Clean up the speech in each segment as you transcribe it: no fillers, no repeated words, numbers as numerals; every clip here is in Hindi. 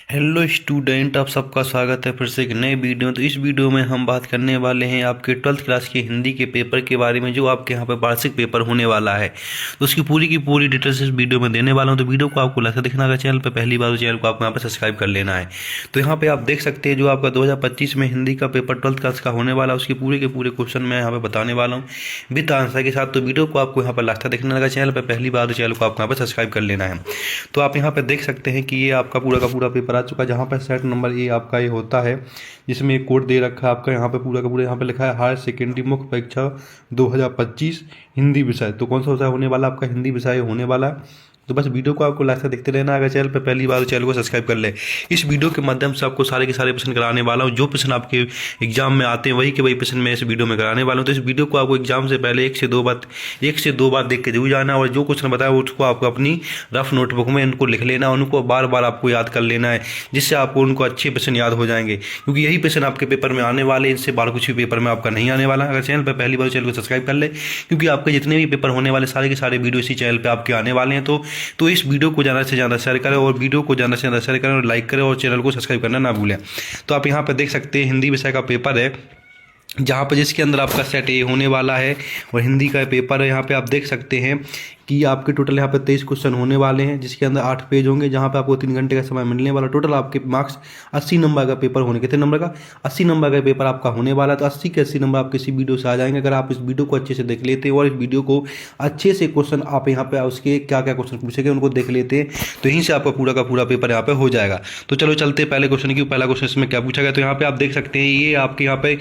हेलो स्टूडेंट, आप सबका स्वागत है फिर से एक नए वीडियो में। तो इस वीडियो में हम बात करने वाले हैं आपके 12th क्लास के हिंदी के पेपर के बारे में, जो आपके यहाँ पे वार्षिक पेपर होने वाला है। तो उसकी पूरी की पूरी डिटेल्स इस वीडियो में देने वाला हूँ। तो वीडियो को आपको लास्ट तक देखना है। चैनल पर पहली बार, तो चैनल को आपको यहाँ पर सब्सक्राइब कर लेना है। तो यहाँ पे आप देख सकते हैं जो आपका 2025 में हिंदी का पेपर 12th क्लास का होने वाला है, उसके पूरे के पूरे क्वेश्चन मैं यहाँ पे बताने वाला हूँ विद आंसर के साथ। तो वीडियो को आपको यहाँ पर लास्ट तक देखना लगा। चैनल पर पहली बार, तो चैनल को आपको यहाँ पर सब्सक्राइब कर लेना है। तो आप यहाँ पर देख सकते हैं कि ये आपका पूरा का पूरा पेपर आ चुका है, जहाँ पर सेट नंबर ये आपका ये होता है, जिसमें एक कोड दे रखा है आपका यहाँ पे पूरा का पूरा। यहाँ पे लिखा है हायर सेकेंडरी मुख्य परीक्षा 2025 हिंदी विषय। तो कौन सा विषय होने वाला? आपका हिंदी विषय होने वाला है। तो बस वीडियो को आपको लास्ट तक देखते रहना। अगर चैनल पे पहली बार, तो चैनल को सब्सक्राइब कर ले। इस वीडियो के माध्यम से आपको सारे के सारे प्रश्न कराने वाला हूँ। जो प्रश्न आपके एग्जाम में आते हैं वही के वही प्रश्न मैं इस वीडियो में कराने वाला हूँ। तो इस वीडियो को आपको एग्जाम से पहले एक से दो बार देख के जरूर जाना, और जो क्वेश्चन बताया उसको आपको अपनी रफ नोटबुक में उनको लिख लेना, उनको बार बार आपको याद कर लेना है, जिससे आपको उनको अच्छे प्रश्न याद हो जाएंगे, क्योंकि यही प्रश्न आपके पेपर में आने वाले। इनसे बाहर कुछ भी पेपर में आपका नहीं आने वाला। अगर चैनल पर पहली बार, चैनल को सब्सक्राइब कर ले, क्योंकि आपके जितने भी पेपर होने वाले सारे के सारे वीडियो इसी चैनल पर आपके आने वाले हैं। तो इस वीडियो को ज़्यादा से ज़्यादा शेयर करें, और वीडियो को ज़्यादा से ज़्यादा शेयर करें, और लाइक करें, और चैनल को सब्सक्राइब करना ना भूलें। तो आप यहाँ पर देख सकते हैं हिंदी विषय का पेपर है, जहाँ पर जिसके अंदर आपका सेट ए होने वाला है, और हिंदी का पेपर है। यहाँ पे आप देख सकते हैं कि आपके टोटल यहाँ पे 23 क्वेश्चन होने वाले हैं, जिसके अंदर 8 पेज होंगे, जहाँ पे आपको 3 घंटे का समय मिलने वाला। टोटल आपके मार्क्स 80 नंबर का पेपर होने, कितने नंबर का? 80 नंबर का पेपर आपका होने वाला है। तो 80 के 80 नंबर आप किसी वीडियो से आ जाएंगे, अगर आप इस वीडियो को अच्छे से देख लेते हैं, और इस वीडियो को अच्छे से क्वेश्चन आप यहाँ पे उसके क्या क्या क्वेश्चन पूछेंगे उनको देख लेते हैं, तो यहीं से आपका पूरा का पूरा पेपर यहाँ पे हो जाएगा। तो चलो चलते पहले क्वेश्चन की। पहला क्वेश्चन इसमें क्या पूछा गया? तो यहाँ पे आप देख सकते हैं ये आपके यहाँ पे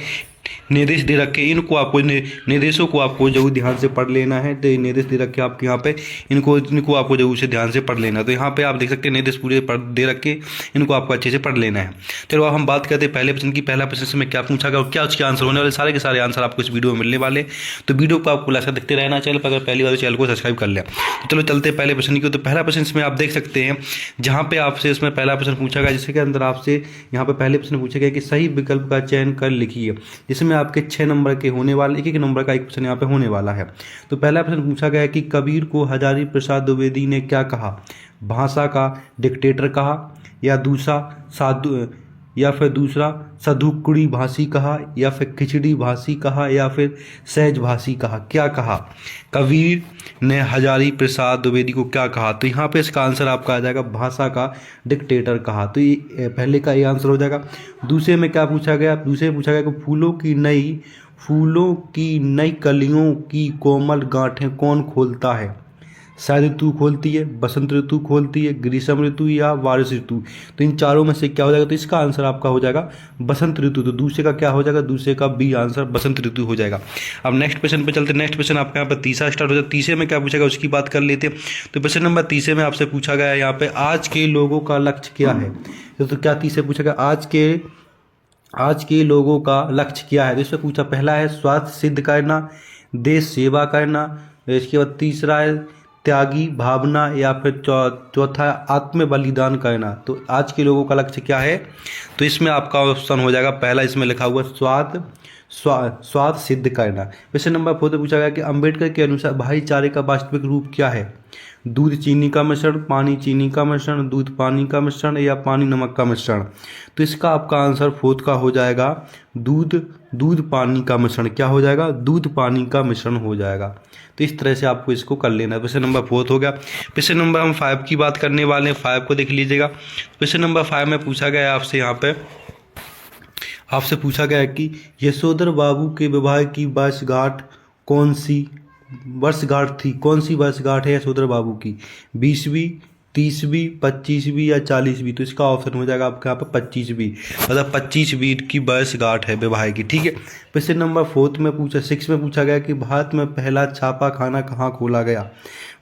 निर्देश दे रखे, इनको आपको निर्देशों को आपको जरूर ध्यान से पढ़ लेना है। तो निर्देश दे रखे आपके यहाँ पे, इनको आपको जरूर से ध्यान से पढ़ लेना। तो यहाँ पे आप देख सकते हैं निर्देश पूरे दे रखे, इनको आपको अच्छे से पढ़ लेना है। चलो अब हम बात करते हैं पहले प्रश्न की। पहला प्रश्न में क्या पूछा गया और क्या उसके आंसर होने वाले, सारे के सारे आंसर आपको इस वीडियो में मिलने वाले। तो वीडियो को आपको लास्ट तक देखते रहना। चैनल पर अगर पहली बार, चैनल को सब्सक्राइब कर लें। तो चलो चलते पहले प्रश्न की। तो पहला प्रश्न इसमें आप देख सकते हैं, जहाँ पे आपसे इसमें पहला प्रश्न पूछा गया, जिसके अंदर आपसे यहाँ पे पहले प्रश्न पूछा गया कि सही विकल्प का चयन कर लिखिए, जिसमें आपके 6 नंबर के होने वाले, एक नंबर का एक प्रश्न यहाँ पे होने वाला है। तो पहला प्रश्न पूछा गया कि कबीर को हजारी प्रसाद द्विवेदी ने क्या कहा? भाषा का डिक्टेटर कहा, या दूसरा सधुकुड़ी भाषी कहा, या फिर खिचड़ी भाषी कहा, या फिर सहज भाषी कहा? क्या कहा? कबीर ने हजारी प्रसाद द्विवेदी को क्या कहा? तो यहाँ पे इसका आंसर आपका आ जाएगा भाषा का डिक्टेटर कहा। तो ये पहले का ये आंसर हो जाएगा। दूसरे में क्या पूछा गया? दूसरे में पूछा गया कि फूलों की नई कलियों की कोमल गांठें कौन खोलता है? शरद ऋतु खोलती है, बसंत ऋतु खोलती है, ग्रीष्म ऋतु, या बारिश ऋतु? तो इन चारों में से क्या हो जाएगा? तो इसका आंसर आपका हो जाएगा बसंत ऋतु। तो दूसरे का क्या हो जाएगा? दूसरे का बी आंसर बसंत ऋतु हो जाएगा। अब नेक्स्ट क्वेश्चन पे चलते। नेक्स्ट क्वेश्चन आपका यहाँ पर तीसरा स्टार्ट हो जाएगा। तीसरे में क्या पूछा गया उसकी बात कर लेते हैं। तो क्वेश्चन नंबर तीसरे में आपसे पूछा गया यहाँ पे आज के लोगों का लक्ष्य क्या है? तो क्या तीसरे पूछा गया आज के लोगों का लक्ष्य क्या है? तो इसमें पूछा, पहला है स्वार्थ सिद्ध करना, देश सेवा करना, इसके बाद तीसरा है त्यागी भावना, या फिर चौथा है आत्म बलिदान करना। तो आज के लोगों का लक्ष्य क्या है? तो इसमें आपका ऑप्शन हो जाएगा पहला, इसमें लिखा हुआ स्वार्थ सिद्ध करना। क्वेश्चन नंबर 4 पूछा गया कि अंबेडकर के अनुसार भाईचारे का वास्तविक रूप क्या है? दूध चीनी का मिश्रण, पानी चीनी का मिश्रण, दूध पानी का मिश्रण, या पानी नमक का मिश्रण? तो इसका आपका आंसर 4 का हो जाएगा दूध पानी का मिश्रण। क्या हो जाएगा? दूध पानी का मिश्रण हो जाएगा। तो इस तरह से आपको इसको कर लेना है। क्वेश्चन नंबर 4 हो गया। क्वेश्चन नंबर हम 5 की बात करने वाले हैं। 5 को देख लीजिएगा। क्वेश्चन नंबर 5 में पूछा गया है आपसे, यहाँ पे आपसे पूछा गया है कि यशोधर बाबू के विवाह की वर्षगांठ कौन सी वर्षगांठ थी? कौन सी वर्षगांठ है यशोधर बाबू की? 20वीं, 30वीं, 25वीं, या 40वीं? तो इसका ऑप्शन हो जाएगा आपके यहाँ पे 25वीं, मतलब 25वीं की वर्षगांठ है विवाह की। ठीक है। क्वेश्चन नंबर 6 में पूछा गया कि भारत में पहला छापा खाना कहाँ खोला गया?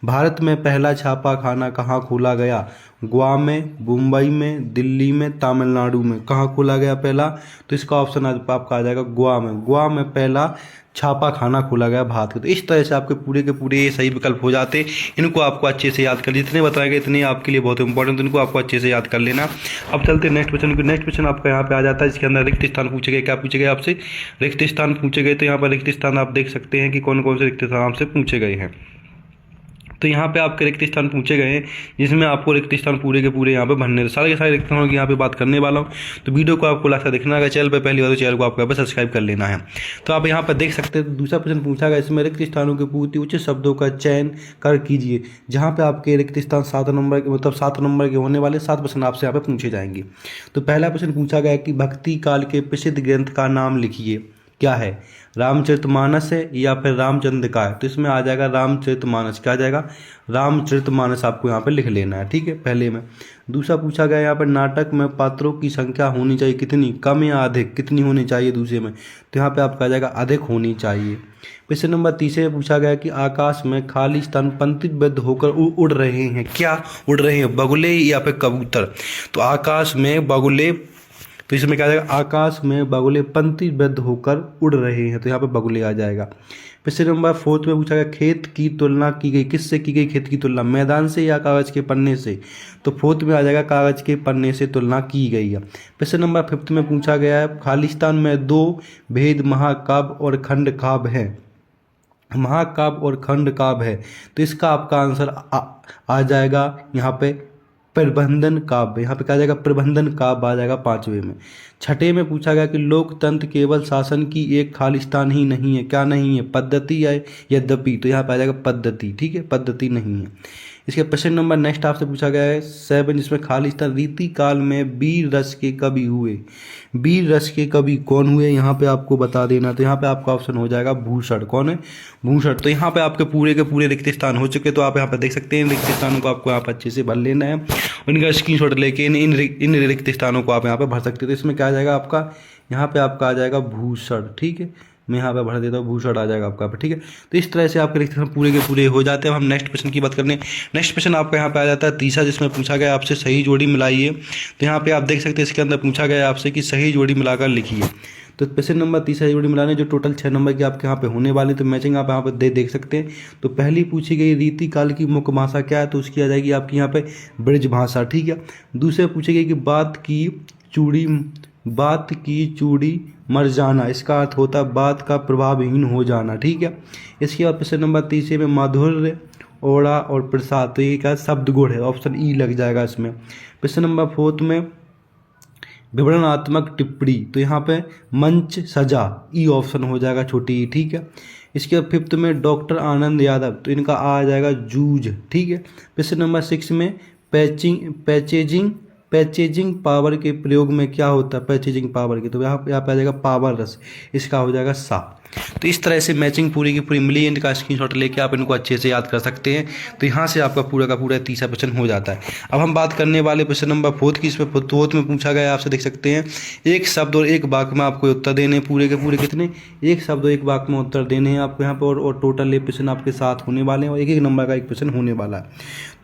भारत में पहला छापा खाना कहाँ खोला गया? गोवा में, मुंबई में, दिल्ली में, तमिलनाडु में? कहाँ खोला गया पहला? तो इसका ऑप्शन आपका आ जाएगा गोवा में। गोवा में पहला छापा खाना खोला गया भारत का। तो इस तरह से आपके पूरे के पूरे ये सही विकल्प हो जाते। इनको आपको अच्छे से याद कर, जितने बताए गए इतने आपके लिए बहुत इंपॉर्टेंट, इनको आपको अच्छे से याद कर लेना। अब चलते नेक्स्ट क्वेश्चन को। नेक्स्ट क्वेश्चन आपका यहाँ पे आ जाता है, इसके अंदर रिक्त स्थान पूछे गए। क्या पूछे गए आपसे? रिक्त स्थान पूछे गए। तो यहाँ पर रिक्त स्थान आप देख सकते हैं कि कौन कौन से रिक्त स्थान आपसे पूछे गए हैं। तो यहाँ पे आपके रिक्त स्थान पूछे गए हैं, जिसमें आपको रिक्त स्थान पूरे के पूरे यहाँ पे भरने, सारे के सारे रिक्त स्थानों की यहाँ पे बात करने वाला हूँ। तो वीडियो को आपको लास्ट तक देखना है। चैनल पे पहली बार तो चैनल को आपको यहाँ पे सब्सक्राइब कर लेना है। तो आप यहाँ पर देख सकते हैं दूसरा प्रश्न पूछा गया, इसमें रिक्त स्थानों के पूर्ति उचित शब्दों का चयन कर कीजिए। जहाँ पे आपके रिक्त स्थान 7 नंबर के, मतलब 7 नंबर के होने वाले 7 प्रश्न आपसे यहाँ पे पूछे जाएंगे। तो पहला प्रश्न पूछा गया कि भक्ति काल के प्रसिद्ध ग्रंथ का नाम लिखिए। क्या है, रामचरितमानस है या फिर रामचंद्र का है? तो इसमें आ जाएगा रामचरितमानस। क्या आ जाएगा, रामचरितमानस आपको यहाँ पे लिख लेना है, ठीक है, पहले में। दूसरा पूछा गया यहाँ पर नाटक में पात्रों की संख्या होनी चाहिए कितनी, कम या अधिक, कितनी होनी चाहिए दूसरे में? तो यहाँ पे आपका आ जाएगा अधिक होनी चाहिए। प्रश्न नंबर 3 में पूछा गया कि आकाश में खाली स्तन पंक्तिबद्ध होकर उड़ रहे हैं। क्या उड़ रहे हैं, बगुले या फिर कबूतर? तो आकाश में बगुले, तो इसमें क्या आ जाएगा, आकाश में बगुले पंक्तिबद्ध होकर उड़ रहे हैं, तो यहाँ पे बगुले आ जाएगा। प्रश्न नंबर 4 में पूछा गया खेत की तुलना की गई, किससे की गई खेत की तुलना, मैदान से या कागज के पन्ने से? तो 4 में आ जाएगा कागज के पन्ने से तुलना की गई है। प्रश्न नंबर 5 में पूछा गया है खालिस्तान में 2 भेद महाकाव्य और खंड काव्य है, महाकाव्य और खंड काव्य है। तो इसका आपका आंसर आ जाएगा यहाँ पे प्रबंधन काव्य, यहाँ पे क्या आ जाएगा, प्रबंधन काव्य आ जाएगा 5वें में। 6ठे में पूछा गया कि लोकतंत्र केवल शासन की एक खालिस्तान ही नहीं है। क्या नहीं है, पद्धति है यद्यपि? तो यहाँ पे आ जाएगा पद्धति, ठीक है, पद्धति नहीं है। इसके प्रश्न नंबर नेक्स्ट आपसे पूछा गया है 7, जिसमें खालिस्तान रीति काल में वीर रस के कवि हुए। वीर रस के कवि कौन हुए, यहाँ पे आपको बता देना। तो यहाँ पे आपका ऑप्शन हो जाएगा भूषण। कौन है, भूषण। तो यहाँ पे आपके पूरे के पूरे रिक्त स्थान हो चुके, तो आप यहाँ पे देख सकते हैं रिक्त स्थानों को आपको यहाँ पर अच्छे से भर लेना है। इनका स्क्रीनशॉट लेके इन रिक्त स्थानों को आप यहाँ पे भर सकते हैं। तो इसमें क्या आ जाएगा आपका, यहाँ पे आपका आ जाएगा भूषण, ठीक है, मैं यहाँ पे भर देता हूँ, भूषण आ जाएगा आपका, ठीक है। तो इस तरह से आपके रिक्त स्थान पूरे के पूरे हो जाते हैं। अब हम नेक्स्ट प्रश्न की बात करने, नेक्स्ट प्रश्न आपका यहाँ पे आ जाता है 3, जिसमें पूछा गया आपसे सही जोड़ी मिलाइए। तो यहाँ पे आप देख सकते हैं इसके अंदर पूछा गया आपसे कि सही जोड़ी मिलाकर लिखिए। तो प्रश्न नंबर 3 जोड़ी मिलाने जो टोटल 6 नंबर की आपके यहाँ पे होने वाले, तो मैचिंग आप यहाँ पे देख सकते हैं। तो पहली पूछी गई रीति काल की मुख्य भाषा क्या है, तो उसकी आ जाएगी आपकी यहाँ पे ब्रज भाषा, ठीक है। दूसरे पूछी गई कि बात की चूड़ी मर जाना, इसका अर्थ होता है बात का प्रभावहीन हो जाना, ठीक है। इसके बाद प्रश्न नंबर 3 में माधुर्य, ओड़ा और प्रसाद, तो ये क्या शब्द गुण है, ऑप्शन ई लग जाएगा इसमें। प्रश्न नंबर 4 में विवरणात्मक टिप्पणी, तो यहाँ पे मंच सजा, ई ऑप्शन हो जाएगा छोटी ई, ठीक है। इसके बाद 5 में डॉक्टर आनंद यादव, तो इनका आ जाएगा जूझ, ठीक है। प्रश्न नंबर 6 में पैचेजिंग पावर के प्रयोग में क्या होता है, पैचेजिंग पावर के, तो यहाँ पे आ जाएगा पावर रस, इसका हो जाएगा सा। तो इस तरह से मैचिंग पूरी की पूरी मिली, इनका स्क्रीनशॉट लेके आप इनको अच्छे से याद कर सकते हैं। तो यहाँ से आपका पूरा का पूरा 3 प्रश्न हो जाता है। अब हम बात करने वाले प्रश्न नंबर 4 की, इसमें 4 में पूछा गया आपसे देख सकते हैं एक शब्द और एक वाक्य में आपको उत्तर देने हैं, पूरे के पूरे कितने, एक शब्द और एक वाक्य में उत्तर देने हैं आपको यहाँ पर, और टोटल ये प्रश्न आपके साथ होने वाले हैं और एक नंबर का एक प्रश्न होने वाला है।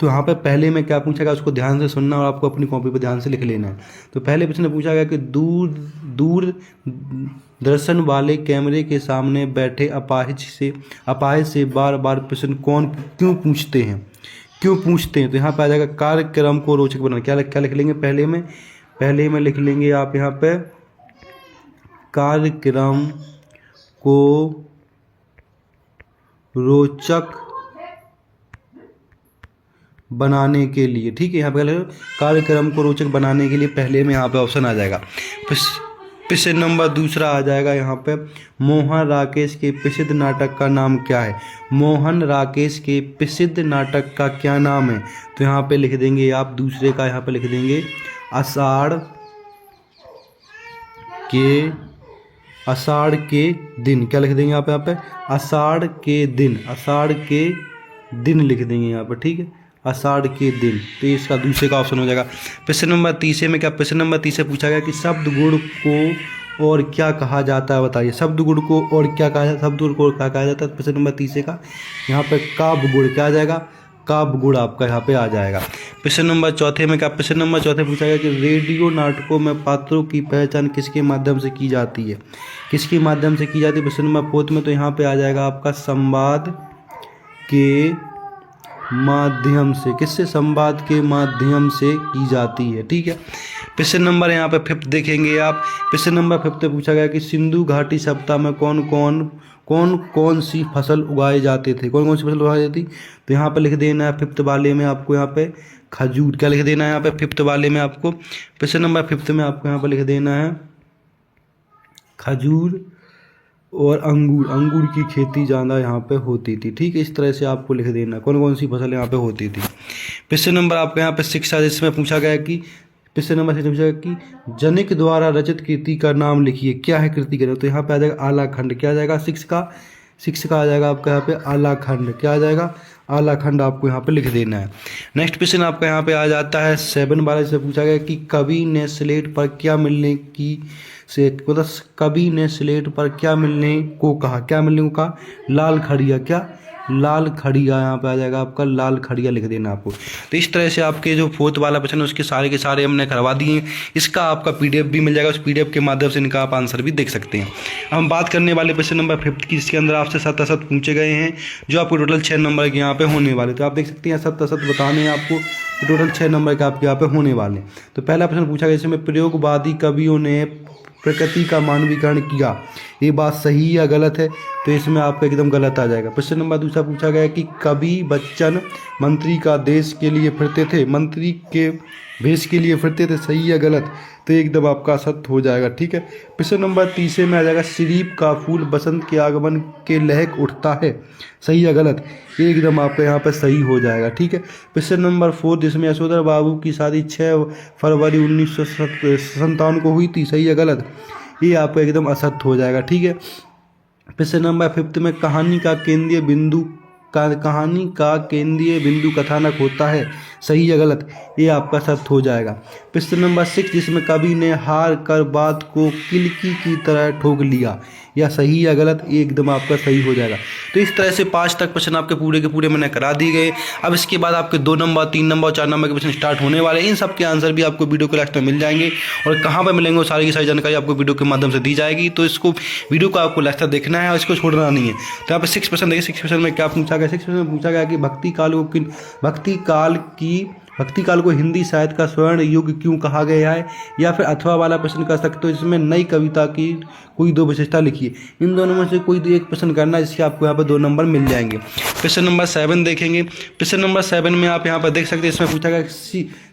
तो यहाँ पर पहले में क्या पूछा गया उसको ध्यान से सुनना और आपको अपनी कॉपी पर ध्यान से लिख लेना है। तो पहले प्रश्न पूछा गया कि दूर दर्शन वाले कैमरे के सामने बैठे अपाहिज से बार बार प्रश्न क्यों पूछते हैं। तो यहाँ पे आ जाएगा कार्यक्रम को रोचक बनाना। क्या लिख लेंगे, पहले में लिख लेंगे आप यहाँ पे कार्यक्रम को रोचक बनाने के लिए, ठीक है। यहाँ पे कार्यक्रम को रोचक बनाने के लिए पहले में यहाँ पे ऑप्शन आ जाएगा। प्रश्न नंबर 2 आ जाएगा यहाँ पे मोहन राकेश के प्रसिद्ध नाटक का नाम क्या है। मोहन राकेश के प्रसिद्ध नाटक का क्या नाम है, तो यहाँ पे लिख देंगे आप दूसरे का, यहाँ पे लिख देंगे आषाढ़ के दिन। क्या लिख देंगे आप यहाँ पे, आषाढ़ के दिन लिख देंगे यहाँ पे, ठीक है, आषाढ़ के दिन। तो इसका दूसरे का ऑप्शन हो जाएगा। प्रश्न नंबर 3 में क्या, प्रश्न नंबर 3 से पूछा गया कि शब्द गुण को और क्या कहा जाता है, बताइए। शब्द गुण को और क्या कहा जाता है, शब्द गुण को क्या कहा जाता है। प्रश्न नंबर 3 का यहाँ पे काव्य गुण, क्या आ जाएगा, काव्य गुण आपका यहाँ पे आ जाएगा। प्रश्न नंबर 4 में क्या, प्रश्न नंबर 4 पूछा गया कि रेडियो नाटकों में पात्रों की पहचान किसके माध्यम से की जाती है, किसके माध्यम से की जाती है। प्रश्न नंबर 4 में तो यहाँ पे आ जाएगा आपका संवाद के माध्यम से, किससे, संवाद के माध्यम से की जाती है, ठीक है। प्रश्न नंबर यहाँ पे 5 देखेंगे आप। प्रश्न नंबर 5 पूछा गया कि सिंधु घाटी सभ्यता में कौन कौन कौन कौन सी फसल उगाए जाते थे, कौन कौन सी फसल उगाई जाती। तो यहाँ पे लिख देना है फिफ्थ वाले में आपको यहाँ पे खजूर, क्या लिख देना है यहाँ पे फिफ्थ वाले में आपको, क्वेश्चन नंबर फिफ्थ में आपको यहाँ पे लिख देना है खजूर और अंगूर, अंगूर की खेती ज़्यादा यहाँ पे होती थी। ठीक है, इस तरह से आपको लिख देना कौन कौन सी फसल यहाँ पे होती थी। क्वेश्चन नंबर आपके यहाँ पे शिक्षा, जिसमें पूछा गया कि क्वेश्चन नंबर 6 पूछा गया कि जनिक द्वारा रचित कृति का नाम लिखिए, क्या है कृति का। तो यहाँ पे आ जाएगा आलाखंड, क्या आ जाएगा 6 का आ जाएगा आपका यहाँ पे आलाखंड, क्या आ जाएगा आलाखंड, आपको यहाँ पे लिख देना है। नेक्स्ट क्वेश्चन आपका यहाँ पे आ जाता है 7 वाले से पूछा गया कि कवि ने स्लेट पर क्या मिलने की से मतलब कवि ने स्लेट पर क्या मिलने को कहा, क्या मिलने को कहा, लाल खड़िया, क्या लाल खड़िया, यहाँ पे आ जाएगा आपका लाल खड़िया लिख देना आपको। तो इस तरह से आपके जो फोर्थ वाला प्रश्न है उसके सारे के सारे हमने करवा दिए हैं। इसका आपका पीडीएफ भी मिल जाएगा, उस पीडीएफ के माध्यम से इनका आप आंसर भी देख सकते हैं। हम बात करने वाले क्वेश्चन नंबर 5 की, जिसके अंदर आपसे 7 पूछे गए हैं, जो आपको टोटल 6 नंबर के यहाँ पे होने वाले। तो आप देख सकते हैं 7 बताने हैं आपको, टोटल 6 नंबर के आपके यहाँ पे होने वाले। तो पहला प्रश्न पूछा गया इसमें प्रयोगवादी कवियों ने प्रकृति का मानवीकरण किया, ये बात सही या गलत है। तो इसमें आपका एकदम गलत आ जाएगा। क्वेश्चन नंबर दूसरा पूछा गया कि कवि बच्चन मंत्री का देश के लिए फिरते थे, मंत्री के भेष के लिए फिरते थे, सही या गलत। तो एकदम आपका सत्य हो जाएगा। ठीक है, क्वेश्चन नंबर तीसरे में आ जाएगा शरीफ का फूल बसंत के आगमन के लहक उठता है, सही या गलत। ये एकदम आपका यहाँ पर सही हो जाएगा। ठीक है, क्वेश्चन नंबर 4 जिसमें यशोधर बाबू की शादी 6 फरवरी 1957 को हुई थी, सही या गलत। ये आपका एकदम असत्य हो जाएगा। ठीक है, क्वेश्चन नंबर 5 में कहानी का केंद्रीय बिंदु कथानक होता है, सही या गलत। ये आपका सत्य हो जाएगा। क्वेश्चन नंबर 6 जिसमें कवि ने हार कर बात को किलकी की तरह ठोक लिया, या सही या गलत। ये एकदम आपका सही हो जाएगा। तो इस तरह से 5 तक क्वेश्चन आपके पूरे के पूरे मैंने करा दिए गए। अब इसके बाद आपके 2 नंबर 3 नंबर और 4 नंबर के क्वेश्चन स्टार्ट होने वाले हैं। इन सब के आंसर भी आपको वीडियो के लास्ट में मिल जाएंगे, और कहाँ पर मिलेंगे वो सारी की सारी जानकारी आपको वीडियो के माध्यम से दी जाएगी। तो इसको वीडियो को आपको लास्ट तक देखना है और इसको छोड़ना नहीं है। तो यहाँ पे 6% देखिए, 6% में क्या पूछा गया। 6% में पूछा गया कि भक्ति काल को हिंदी साहित्य का स्वर्ण युग क्यों कहा गया है, या फिर अथवा वाला प्रश्न कर सकते हो इसमें नई कविता की कोई 2 विशेषता लिखिए। इन दोनों में से कोई एक प्रश्न करना है, जिसके आपको यहाँ पर 2 नंबर मिल जाएंगे। क्वेश्चन नंबर 7 देखेंगे। क्वेश्चन नंबर 7 में आप यहाँ पर देख सकते हैं, इसमें पूछा गया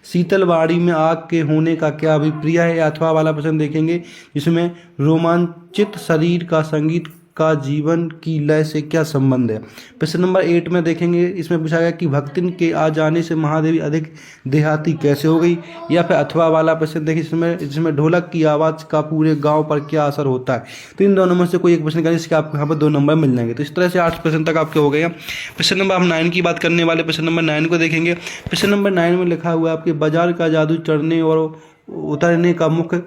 शीतलवाड़ी में आग के होने का क्या अभिप्राय है, अथवा वाला प्रश्न देखेंगे, जिसमें रोमांचित शरीर का संगीत का जीवन की लय से क्या संबंध है। प्रश्न नंबर 8 में देखेंगे, इसमें पूछा गया कि भक्तिन के आ जाने से महादेवी अधिक देहाती कैसे हो गई, या फिर अथवा वाला प्रश्न देखिए, जिसमें ढोलक की आवाज़ का पूरे गांव पर क्या असर होता है। तो इन दोनों में से कोई एक प्रश्न करें, इसके आपको यहाँ पर 2 नंबर मिल जाएंगे। तो इस तरह से 8 प्रश्न तक आपके हो गए हैं। प्रश्न नंबर हम 9 की बात करने वाले, प्रश्न नंबर 9 को देखेंगे। प्रश्न नंबर 9 में लिखा हुआ है आपके बाजार का जादू चढ़ने और उतरने का मुख्य,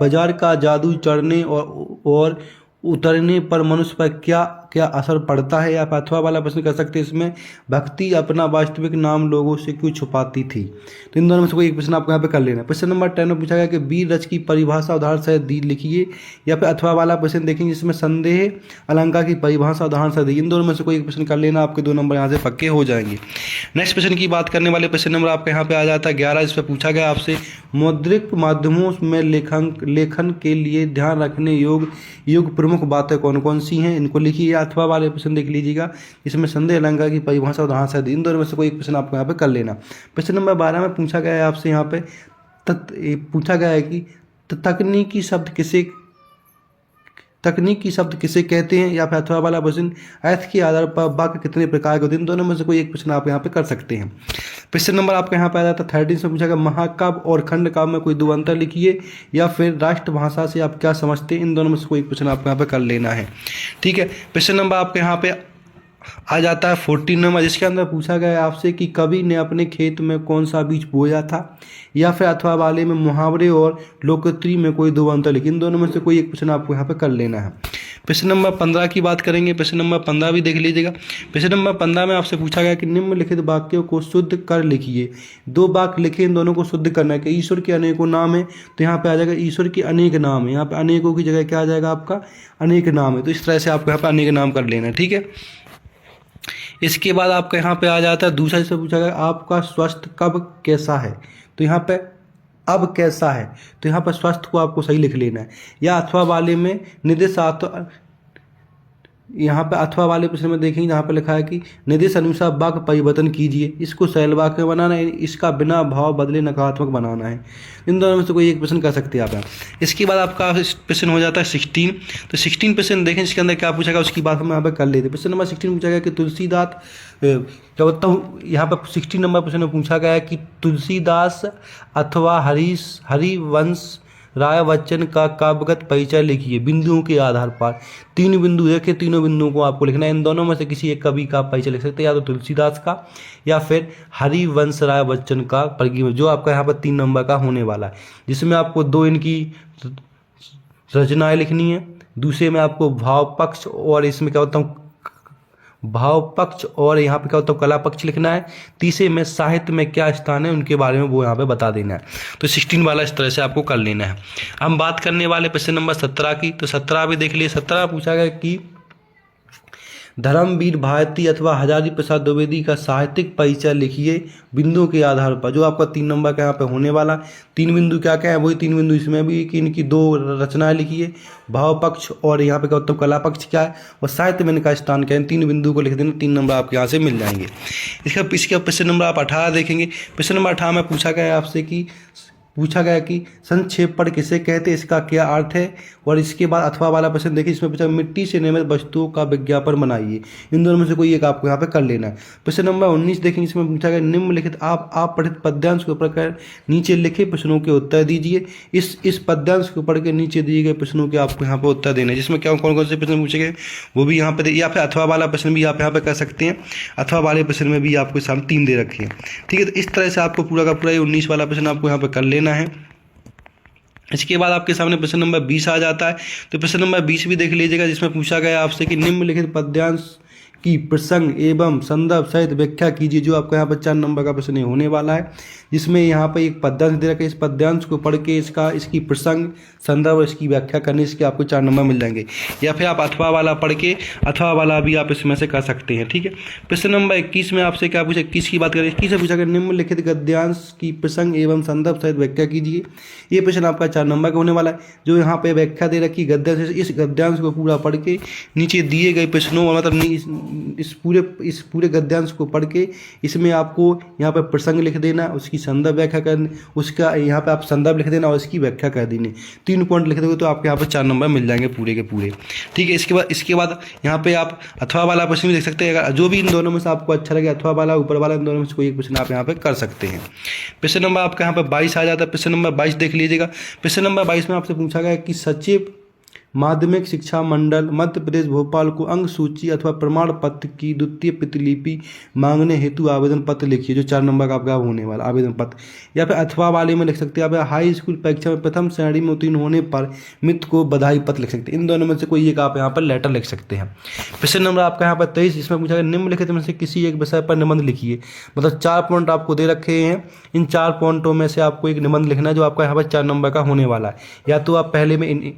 बाजार का जादू चढ़ने और उतरने पर मनुष्य पर क्या क्या असर पड़ता है, या अथवा वाला प्रश्न कर सकते हैं, इसमें भक्ति अपना वास्तविक नाम लोगों से क्यों छुपाती थी। तो इन दोनों में से कोई एक प्रश्न आपको यहाँ पे कर लेना है। प्रश्न नंबर 10 में पूछा गया कि वीर रच की परिभाषा उदाहरण सहित दी लिखिए, या फिर अथवा वाला प्रश्न देखेंगे जिसमें संदेह अलंकार की परिभाषा उदाहरण सहित दी। इन दोनों में से कोई एक प्रश्न कर लेना, आपके 2 नंबर यहाँ से पक्के हो जाएंगे। नेक्स्ट प्रश्न की बात करने वाले प्रश्न नंबर आपके यहाँ पे आ जाता है 11, जिसमें पूछा गया आपसे मौद्रिक माध्यमों में लेखन के लिए ध्यान रखने योग प्रमुख बातें कौन कौन सी हैं, इनको लिखिए। अथवा वाले प्रश्न देख लीजिएगा, इसमें संदेह अलंकार की परिभाषा उदाहरण से इन दोनों में से कोई एक प्रश्न आपको यहाँ पे कर लेना। प्रश्न नंबर 12 में पूछा गया है आपसे यहाँ पे पूछा गया है कि तकनीकी शब्द किसे कहते हैं, या फिर अथवा वाला प्रश्न अर्थ के आधार पर वाक्य कितने प्रकार के होते हैं। इन दोनों में से कोई एक प्रश्न आप यहाँ पे कर सकते हैं। प्रश्न नंबर आपका यहाँ पे आ जाता है 13 से पूछा गया महाकाव्य और खंड काव्य में कोई 2 अंतर लिखिए, या फिर राष्ट्रभाषा से आप क्या समझते हैं। इन दोनों में से कोई एक प्रश्न आपको यहाँ पे कर लेना है। ठीक है, प्रश्न नंबर आपके यहाँ पे आ जाता है 14 नंबर, जिसके अंदर पूछा गया है आपसे कि कवि ने अपने खेत में कौन सा बीज बोया था, या फिर अथवा वाले में मुहावरे और लोकोक्ति में कोई 2 अंतर लिखिए। इन दोनों में से कोई एक प्रश्न आपको यहाँ पे कर लेना है। प्रश्न नंबर 15 की बात करेंगे। प्रश्न नंबर 15 भी देख लीजिएगा। प्रश्न नंबर 15 में आपसे पूछा गया कि निम्नलिखित वाक्यों को शुद्ध कर लिखिए। 2 वाक्य लिखे, इन दोनों को शुद्ध करना है कि ईश्वर के अनेकों नाम है, तो यहाँ पे आ जाएगा ईश्वर के अनेक नाम है। यहाँ पे अनेकों की जगह क्या आ जाएगा आपका अनेक नाम है। तो इस तरह से आपको यहाँ पे अनेक नाम कर लेना है। ठीक है, इसके बाद आपका यहाँ पे आ जाता है दूसरा, जिससे पूछा गया आपका स्वास्थ्य कब कैसा है। तो यहाँ पे अब कैसा है, तो यहाँ पर स्वास्थ्य को आपको सही लिख लेना है। या अथवा वाले में यहाँ पे अथवा वाले प्रश्न में देखेंगे जहाँ पे लिखा है कि निर्देश अनुसार वाक्य परिवर्तन कीजिए, इसको सरल वाक्य में बनाना है, इसका बिना भाव बदले नकारात्मक बनाना है। इन दोनों में से कोई एक प्रश्न कर सकते हैं आप यहाँ। इसके बाद आपका प्रश्न हो जाता है 16। तो 16 प्रश्न देखें इसके अंदर क्या पूछा गया, उसकी बात हम यहाँ पे कर लेते हैं। प्रश्न नंबर 16 पूछा गया कि तुलसीदास, क्या बोलता हूँ, यहाँ पे 16 नंबर प्रश्न में पूछा गया है कि तुलसीदास अथवा हरिवंश राय बच्चन का काव्यगत परिचय लिखिए बिंदुओं के आधार पर। 3 बिंदु देखे, तीनों बिंदुओं को आपको लिखना है। इन दोनों में से किसी एक कवि का परिचय लिख सकते हैं, या तो तुलसीदास का या फिर हरिवंश राय बच्चन का परिचय, जो आपका यहाँ पर 3 नंबर का होने वाला है, जिसमें आपको 2 इनकी रचनाएं लिखनी है। दूसरे में आपको भाव पक्ष और इसमें क्या होता हूँ भाव पक्ष और यहाँ पे क्या होता है कला पक्ष लिखना है। तीसरे में साहित्य में क्या स्थान है उनके बारे में वो यहाँ पे बता देना है। तो 16 वाला इस तरह से आपको कर लेना है। हम बात करने वाले प्रश्न नंबर 17 की। तो 17 भी देख लिए। 17 पूछा गया कि धर्मवीर भारती अथवा हजारी प्रसाद द्विवेदी का साहित्यिक परिचय लिखिए बिंदुओं के आधार पर, जो आपका 3 नंबर का यहाँ पे होने वाला। 3 बिंदु क्या क्या है, वही 3 बिंदु इसमें भी कि इनकी 2 रचनाएं लिखिए, भाव पक्ष और यहाँ पे क्या होता है कला पक्ष क्या है, और साहित्य में इनका स्थान क्या है। 3 बिंदु को लिख देना, 3 नंबर आपके यहाँ से मिल जाएंगे। इसका प्रश्न नंबर आप 18 देखेंगे। प्रश्न नंबर 18 में पूछा गया कि संक्षेपण किसे कहते हैं, इसका क्या अर्थ है। और इसके बाद अथवा वाला प्रश्न देखिए, इसमें पूछा मिट्टी से निर्मित वस्तुओं का विज्ञापन बनाइए। इन दोनों में से कोई एक आपको यहाँ पे कर लेना है। प्रश्न नंबर 19 देखेंगे, इसमें पूछा गया निम्नलिखित आप पठित पद्यांश के ऊपर कर नीचे लिखे प्रश्नों के उत्तर दीजिए। इस पद्यांश के ऊपर के नीचे दिए गए प्रश्नों के आपको यहाँ पे उत्तर देने, जिसमें क्या कौन कौन से प्रश्न पूछे गए वो भी यहाँ पे, या फिर अथवा वाला प्रश्न भी आप यहाँ पे कर सकते हैं। अथवा वाले प्रश्न में भी आपको सामने 3 दे रखे हैं, ठीक है। तो इस तरह से आपको पूरा का पूरा 19 वाला प्रश्न आपको यहाँ पे कर लेना है। इसके बाद आपके सामने प्रश्न नंबर 20 आ जाता है। तो प्रश्न नंबर 20 भी देख लीजिएगा, जिसमें पूछा गया आपसे कि निम्नलिखित पद्यांश की प्रसंग एवं संदर्भ सहित व्याख्या कीजिए, जो आपका यहाँ पर 4 नंबर का प्रश्न होने वाला है, जिसमें यहाँ पर एक पद्यांश दे रखा है। इस पद्यांश को पढ़ के इसकी प्रसंग संदर्भ और इसकी व्याख्या करने से आपको 4 नंबर मिल जाएंगे। या फिर आप अथवा वाला पढ़ के अथवा वाला भी आप इसमें से कर सकते हैं, ठीक है। प्रश्न नंबर 21 में आपसे क्या पूछा, 21 की बात करें। 21 से पूछा गया निम्नलिखित गद्यांश की प्रसंग एवं संदर्भ सहित व्याख्या कीजिए। ये प्रश्न आपका 4 नंबर का होने वाला है। जो यहाँ पे व्याख्या दे रखी गद्यांश, इस गद्यांश को पूरा पढ़ के नीचे दिए गए प्रश्नों, मतलब इस पूरे गद्यांश को पढ़ के इसमें आपको यहाँ पर प्रसंग लिख देना, उसकी संदर्भ व्याख्या करनी, उसका यहाँ पे आप संदर्भ लिख देना और इसकी व्याख्या कर देनी। 3 पॉइंट लिख दोगे तो आपके यहाँ पे 4 नंबर मिल जाएंगे पूरे के पूरे, ठीक है। इसके बाद यहाँ पे आप अथवा वाला प्रश्न भी देख सकते हैं। अगर जो भी इन दोनों में से आपको अच्छा लगे, अथवा वाला ऊपर वाला, इन दोनों में से कोई एक प्रश्न आप यहाँ पे कर सकते हैं। प्रश्न नंबर आपका यहाँ पे 22 आ जाता है। प्रश्न नंबर 22 देख लीजिएगा। प्रश्न नंबर 22 में आपसे पूछा गया कि सचिव माध्यमिक शिक्षा मंडल मध्य प्रदेश भोपाल को अंक सूची अथवा प्रमाण पत्र की द्वितीय प्रतिलिपि मांगने हेतु आवेदन पत्र लिखिए, जो 4 नंबर का आपका होने वाला आवेदन पत्र। या फिर अथवा वाले में लिख सकते हैं आप हाई स्कूल परीक्षा में प्रथम श्रेणी में उत्तीर्ण होने पर मित्र को बधाई पत्र लिख सकते हैं। इन दोनों में से कोई एक आप यहाँ पर लेटर लिख सकते हैं। प्रश्न नंबर आपका यहाँ पर 23, इसमें पूछा गया निम्नलिखित में से किसी एक विषय पर निबंध लिखिए। मतलब 4 पॉइंट आपको दे रखे हैं, इन 4 पॉइंटों में से आपको एक निबंध लिखना है, जो आपका यहाँ पर 4 नंबर का होने वाला है। या तो आप पहले में